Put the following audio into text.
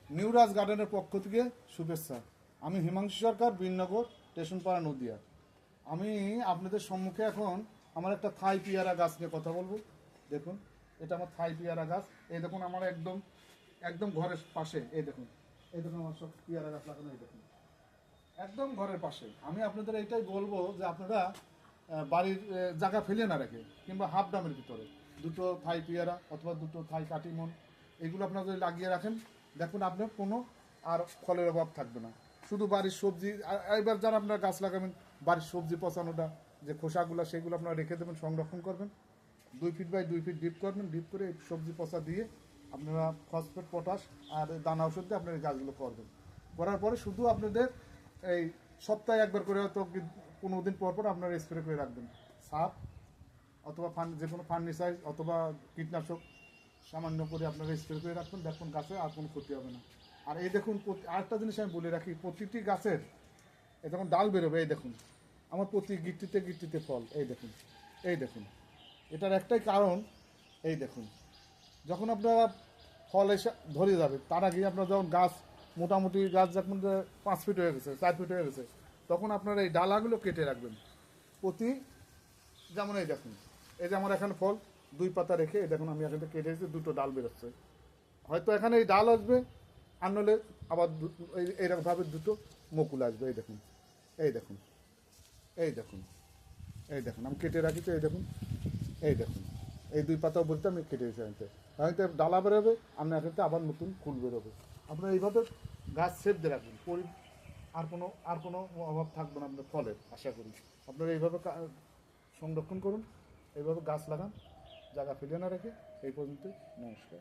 নিউরাজ গার্ডেনের পক্ষ থেকে শুভেচ্ছা। আমি হিমাংশু সরকার, বীরনগর, স্টেশনপাড়া, নদিয়া। আমি আপনাদের সম্মুখে এখন আমার একটা থাই পেয়ারা গাছ নিয়ে কথা বলবো। দেখুন, এটা আমার থাই পেয়ারা গাছ। এই দেখুন, আমার একদম একদম ঘরের পাশে। এই দেখুন আমার সব পেয়ারা গাছ লাগানো। এই দেখুন, একদম ঘরের পাশে। আমি আপনাদের এইটাই বলবো যে আপনারা বাড়ির জায়গা ফেলে না রেখে, কিংবা হাফ ডামের ভিতরে দুটো থাই পেয়ারা অথবা দুটো থাই কাটিমন, এগুলো আপনারা যদি লাগিয়ে রাখেন, দেখুন আপনার কোনো আর ফলের অভাব থাকবে না। শুধু বাড়ির সবজি, এবার যারা আপনারা গাছ লাগাবেন, বাড়ির সবজি পচানোটা যে খোসাগুলো, সেগুলো আপনারা রেখে দেবেন, সংরক্ষণ করবেন। 2 ফিট বাই 2 ফিট ডিপ করবেন। ডিপ করে এই সবজি পচা দিয়ে আপনারা ফসফেট, পটাশ আর দানা ওষুধ দিয়ে আপনার এই গাছগুলো করবেন। করার পরে শুধু আপনাদের এই সপ্তাহে একবার করে, হয়তো 15 দিন পর পর আপনারা স্প্রে করে রাখবেন। সাপ অথবা যে কোনো ফার্নিসাইড অথবা কীটনাশক সামান্য করে আপনারা স্প্রে করে রাখবেন। দেখুন গাছে আর কোনো ক্ষতি হবে না। আর এই দেখুন, আরেকটা জিনিস আমি বলে রাখি, প্রতিটি গাছের এই যখন ডাল বেরোবে, এই দেখুন আমার প্রতি গিট্টিতে ফল। এই দেখুন এটার একটাই কারণ। এই দেখুন, যখন আপনারা ফল এসে ধরে যাবে, তার আগে আপনার যখন গাছ মোটামুটি গাছ যখন 5 ফিট হয়ে গেছে, 4 ফিট হয়ে গেছে, তখন আপনারা এই ডালাগুলো কেটে রাখবেন প্রতি। যেমন এই দেখুন, এই যে আমার এখানে ফল 2 পাতা রেখে, এই দেখুন আমি এখানে কেটে এসে 2টো ডাল বেরোচ্ছে। হয়তো এখানে এই ডাল আসবে, আর নলে আবার এইরকমভাবে 2টো মুকুল আসবে। এই দেখুন এই দেখুন এই দেখুন এই দেখুন আমি কেটে রাখি তো। এই দেখুন এই 2 পাতা বলতে আমি কেটে এসে হয়তো ডালা বেরোবে, আপনার এখানে আবার নতুন ফুল বেরোবে। আপনারা এইভাবে গাছ সেভ দিয়ে রাখবেন, আর কোনো অভাব থাকবে না আপনার ফলের। আশা করি আপনারা এইভাবে সংরক্ষণ করুন, এইভাবে গাছ লাগান, জায়গা ফেলে না রেখে। এই পর্যন্ত, নমস্কার।